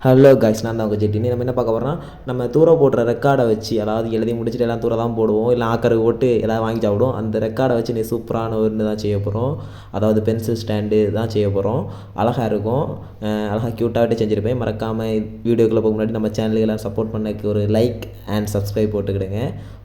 Hello guys, நான் தான் உங்கள் ஜெட்டினி. நம்ம என்ன பார்க்க போகிறோம்னா, நம்ம தூர போடுற ரெக்கார்டை வச்சு, அதாவது எழுதி முடிச்சுட்டு எல்லாம் தூர தான் போடுவோம், இல்லை ஆக்கருக்கு போட்டு எதாவது வாங்கி சாப்பிடுவோம். அந்த ரெக்கார்டை வச்சு நீ சூப்பரான ஒன்று தான் செய்ய போகிறோம். அதாவது பென்சில் ஸ்டாண்டு தான் செய்ய போகிறோம். அழகாக இருக்கும், அழகாக க்யூட்டாகவே செஞ்சுருப்பேன். மறக்காமல் வீடியோக்குள்ளே போக முன்னாடி நம்ம சேனலுக்கெல்லாம் சப்போர்ட் பண்ணக்கு ஒரு லைக் அண்ட் சப்ஸ்கிரைப் போட்டுக்கிடுங்க.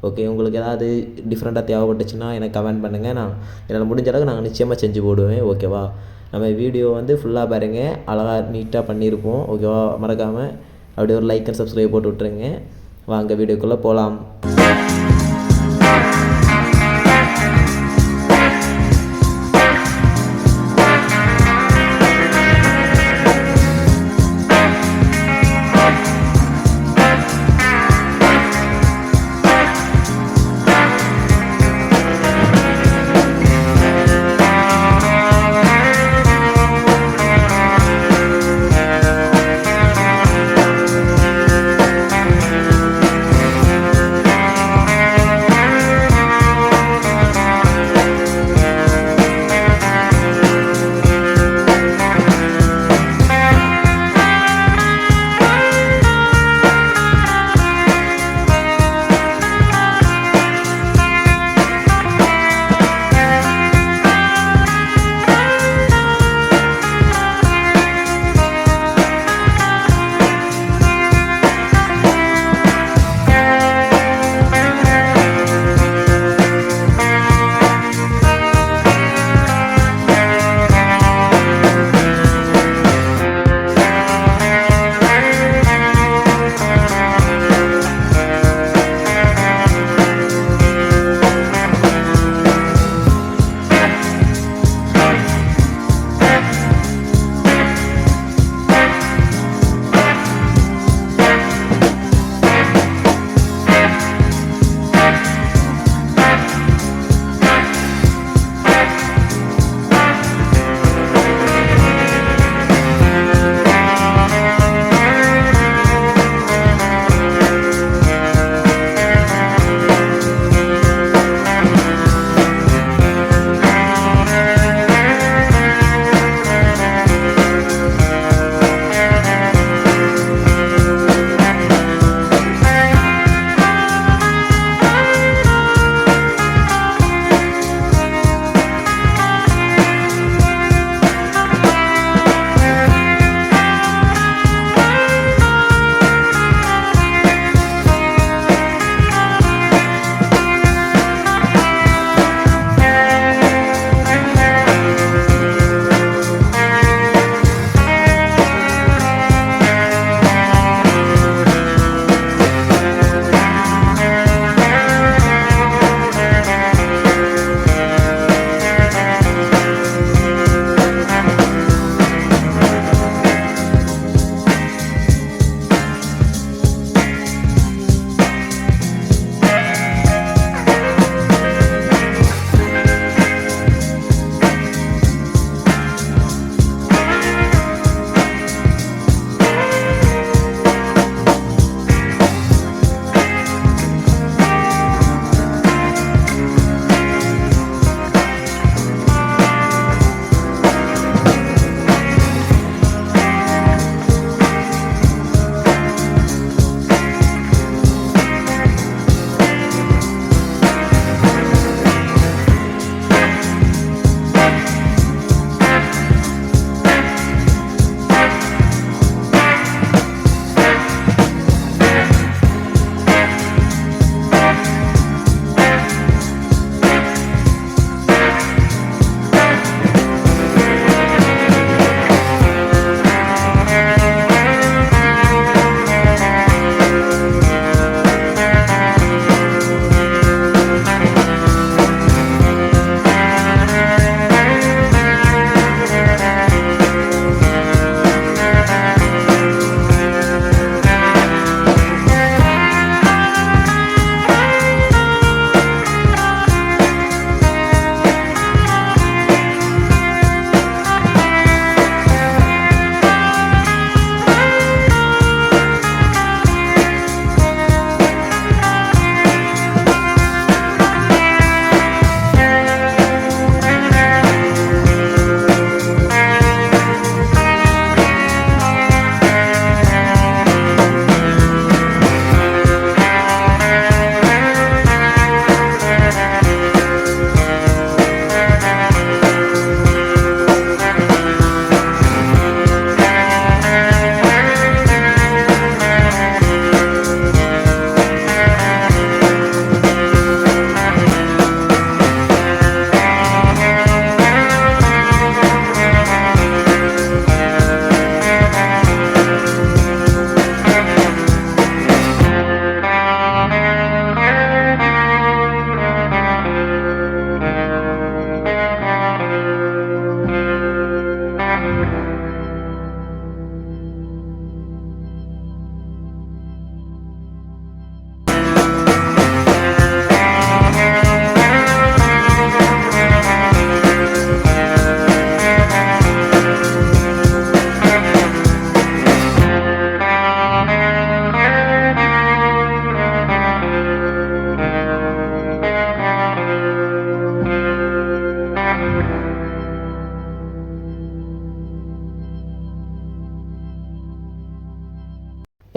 ஓகே, உங்களுக்கு ஏதாவது டிஃப்ரெண்ட்டாக தேவைப்பட்டுச்சுன்னா எனக்கு கமெண்ட் பண்ணுங்கள். நான் என்னால் முடிஞ்ச அளவுக்கு நாங்கள் நிச்சயமாக செஞ்சு போடுவேன். ஓகேவா? நம்ம வீடியோ வந்து ஃபுல்லாக பாருங்கள், அழகாக நீட்டாக பண்ணியிருப்போம். ஓகேவா? மறக்காமல் அப்படியே ஒரு லைக் அண்ட் சப்ஸ்கிரைப் போட்டு விட்ருங்க. வாங்க வீடியோக்குள்ளே போகலாம்.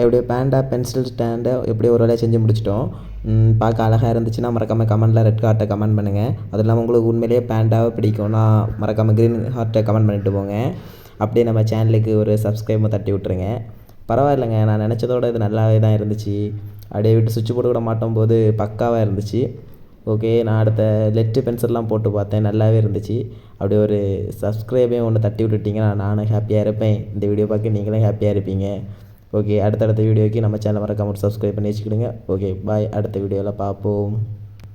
எப்படியோ பேண்டா பென்சில் ஸ்டாண்டை எப்படியோ ஒரு வேலையை செஞ்சு முடிச்சிட்டோம். பார்க்க அழகாக இருந்துச்சுன்னா மறக்காமல் கமெண்ட்டில் ரெட் ஹார்ட்டை கமெண்ட் பண்ணுங்கள். அது இல்லாமல் உங்களுக்கு உண்மையிலேயே பேண்டாவை பிடிக்கும்னா மறக்காமல் க்ரீன் ஹார்ட்டை கமெண்ட் பண்ணிட்டு போங்க. அப்படியே நம்ம சேனலுக்கு ஒரு சப்ஸ்கிரைபும் தட்டி விட்ருங்க. பரவாயில்லைங்க, நான் நினச்சதோட இது நல்லாவே தான் இருந்துச்சு. அப்படியே விட்டு சுவிட்ச் போட்டு கூட மாட்டும் போது பக்காவாக இருந்துச்சு. ஓகே, நான் அடுத்த லெட்டு பென்சில்லாம் போட்டு பார்த்தேன், நல்லாவே இருந்துச்சு. அப்படியே ஒரு சப்ஸ்கிரைபையும் ஒன்று தட்டி விட்டுட்டிங்கன்னா நானும் ஹாப்பியாக இருப்பேன். இந்த வீடியோ பார்க்க நீங்களும் ஹாப்பியாக இருப்பீங்க. ஓகே, அடுத்தடுத்த வீடியோக்கு நம்ம சேனலை மறக்காம சப்ஸ்கிரைப் பண்ணி வச்சுக்கிடுங்க. ஓகே, பாய். அடுத்த வீடியோவில் பார்ப்போம்.